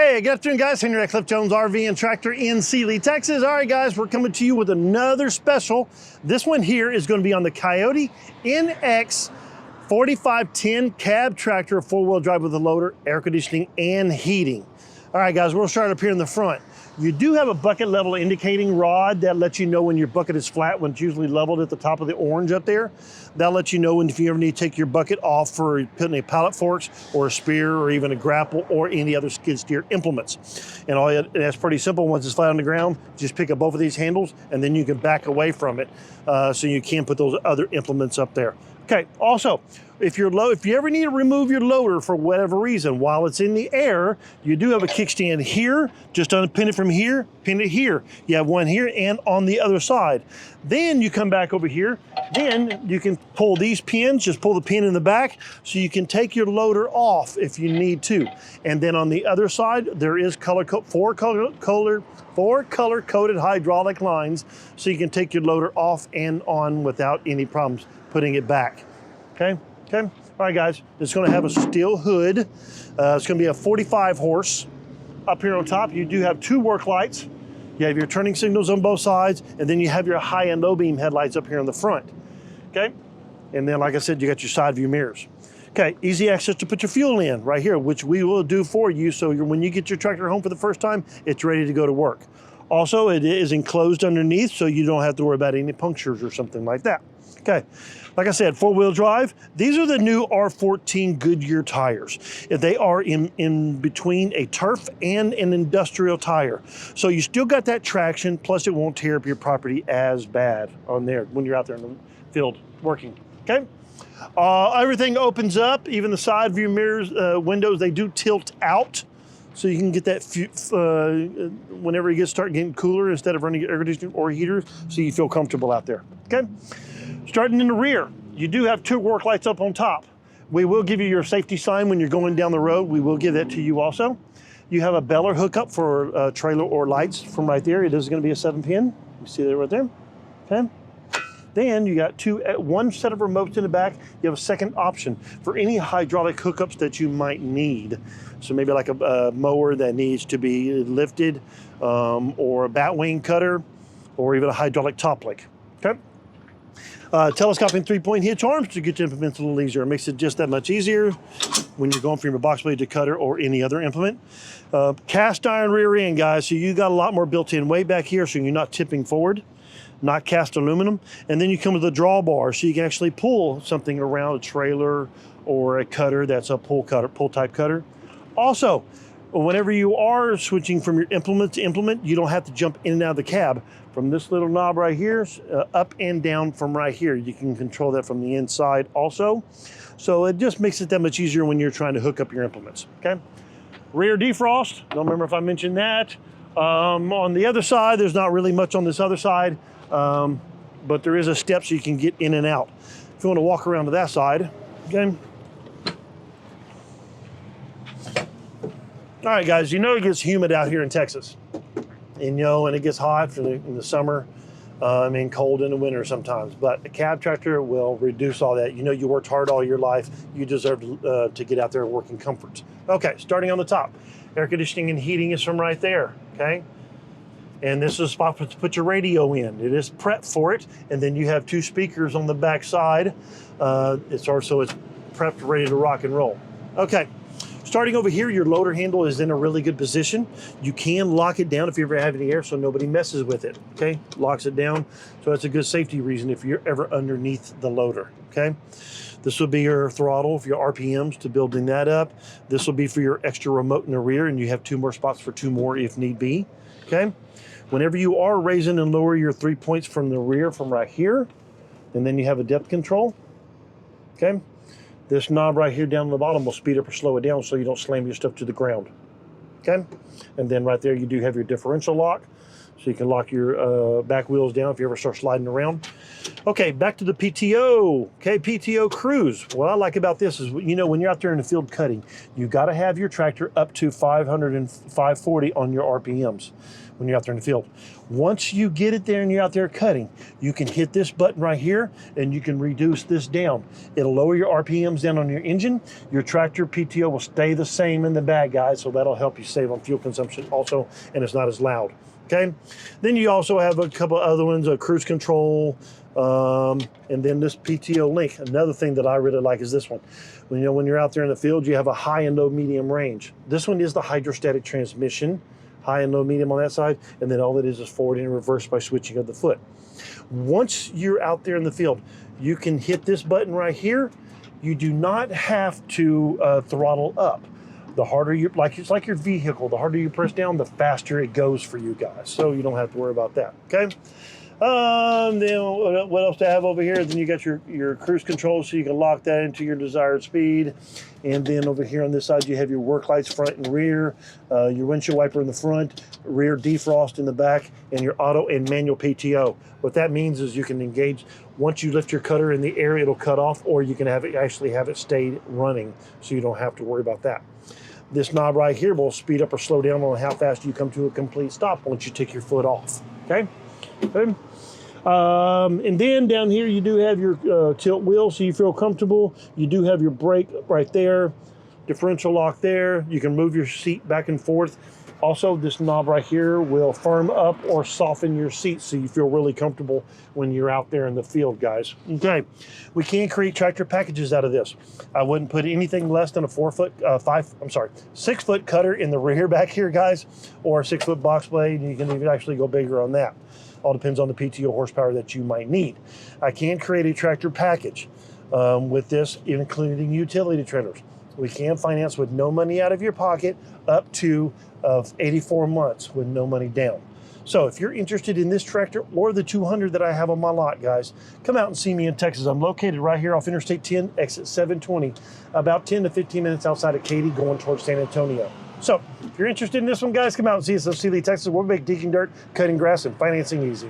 Hey, good afternoon, guys. Henry at Cliff Jones RV and Tractor in Sealy, Texas. All right, guys, we're coming to you with another special. This one here is going to be on the Kioti NX4510 cab tractor, four-wheel drive with a loader, air conditioning, and heating. All right, guys, we'll start up here in the front. You do have a bucket level indicating rod that lets you know when your bucket is flat, when it's usually leveled at the top of the orange up there. That'll let you know when if you ever need to take your bucket off for putting a pallet forks or a spear or even a grapple or any other skid steer implements. And that's pretty simple. Once it's flat on the ground, just pick up both of these handles and then you can back away from it so you can put those other implements up there. Okay, also, if you ever need to remove your loader for whatever reason while it's in the air, you do have a kickstand here. Just unpin it from here, pin it here. You have one here and on the other side. Then you come back over here. Then you can pull these pins, just pull the pin in the back so you can take your loader off if you need to. And then on the other side, there is four color-coded hydraulic lines so you can take your loader off and on without any problems putting it back. Okay. All right, guys, it's going to have a steel hood. It's going to be a 45 horse. Up here on top, you do have two work lights. You have your turning signals on both sides, and then you have your high and low beam headlights up here on the front. Okay, and then, like I said, you got your side view mirrors. Okay, easy access to put your fuel in right here, which we will do for you. So when you get your tractor home for the first time, it's ready to go to work. Also, it is enclosed underneath, so you don't have to worry about any punctures or something like that. Okay, like I said, four-wheel drive. These are the new R14 Goodyear tires. They are in between a turf and an industrial tire. So you still got that traction, plus it won't tear up your property as bad on there when you're out there in the field working, okay? Everything opens up, even the side view mirrors, windows, they do tilt out. So you can get that whenever you start getting cooler instead of running air conditioning or heaters, so you feel comfortable out there, okay? Starting in the rear, you do have two work lights up on top. We will give you your safety sign when you're going down the road. We will give that to you also. You have a beller hookup for trailer or lights from right there. It is going to be a 7-pin. You see that right there, okay? Then you got one set of remotes in the back. You have a second option for any hydraulic hookups that you might need. So maybe like a mower that needs to be lifted, or a bat wing cutter, or even a hydraulic top lick, okay? Telescoping 3-point hitch arms to get your implements a little easier. It makes it just that much easier when you're going from your box blade to cutter or any other implement. Cast iron rear end, guys, so you got a lot more built-in weight back here, so you're not tipping forward. Not cast aluminum. And then you come with a drawbar, so you can actually pull something around a trailer or a cutter that's a pull type cutter. Also, whenever you are switching from your implement to implement, you don't have to jump in and out of the cab. From this little knob right here, up and down from right here. You can control that from the inside also. So it just makes it that much easier when you're trying to hook up your implements, okay? Rear defrost, don't remember if I mentioned that. On the other side, there's not really much on this other side, but there is a step so you can get in and out. If you want to walk around to that side, okay? All right, guys, you know it gets humid out here in Texas. And it gets hot in the summer, cold in the winter sometimes. But a cab tractor will reduce all that. You worked hard all your life. You deserve to get out there and work in comfort. Okay, starting on the top. Air conditioning and heating is from right there, okay? And this is a spot to put your radio in. It is prepped for it. And then you have two speakers on the back side. It's prepped, ready to rock and roll. Okay. Starting over here, your loader handle is in a really good position. You can lock it down if you ever have any air so nobody messes with it, okay? Locks it down, so that's a good safety reason if you're ever underneath the loader, okay? This will be your throttle for your RPMs to building that up. This will be for your extra remote in the rear, and you have two more spots for two more if need be, okay? Whenever you are raising and lower your 3 points from the rear from right here, and then you have a depth control, okay? This knob right here down on the bottom will speed up or slow it down so you don't slam your stuff to the ground, okay? And then right there you do have your differential lock, so you can lock your back wheels down if you ever start sliding around. Okay, back to the PTO. Okay, PTO cruise. What I like about this is, you know, when you're out there in the field cutting, you got to have your tractor up to 500 and 540 on your RPMs when you're out there in the field. Once you get it there and you're out there cutting, you can hit this button right here and you can reduce this down. It'll lower your RPMs down on your engine. Your tractor PTO will stay the same in the bag, guys, so that'll help you save on fuel consumption also, and it's not as loud. Okay, then you also have a couple other ones, cruise control, and then this PTO link. Another thing that I really like is this one. When you're out there in the field, you have a high and low medium range. This one is the hydrostatic transmission, high and low medium on that side, and then all it is forward and reverse by switching of the foot. Once you're out there in the field, you can hit this button right here. You do not have to throttle up. The harder you, it's like your vehicle, the harder you press down, the faster it goes for you guys. So you don't have to worry about that, okay? Then what else to have over here? Then you got your cruise control, so you can lock that into your desired speed. And then over here on this side, you have your work lights front and rear, your windshield wiper in the front, rear defrost in the back, and your auto and manual PTO. What that means is you can engage, once you lift your cutter in the air, it'll cut off, or you can actually have it stay running, so you don't have to worry about that. This knob right here will speed up or slow down on how fast you come to a complete stop once you take your foot off, okay? Okay. And then down here you do have your tilt wheel, so you feel comfortable. You do have your brake right there, differential lock there. You can move your seat back and forth. Also, this knob right here will firm up or soften your seat so you feel really comfortable when you're out there in the field, guys. Okay, we can create tractor packages out of this. I wouldn't put anything less than a 6 foot cutter in the rear back here, guys, or a 6 foot box blade. You can even actually go bigger on that. All depends on the PTO horsepower that you might need. I can create a tractor package with this, including utility trailers. We can finance with no money out of your pocket up to 84 months with no money down. So if you're interested in this tractor or the 200 that I have on my lot, guys, come out and see me in Texas. I'm located right here off Interstate 10, exit 720, about 10 to 15 minutes outside of Katy, going towards San Antonio. So if you're interested in this one, guys, come out and see us in Sealy, Texas. We'll make digging dirt, cutting grass, and financing easy.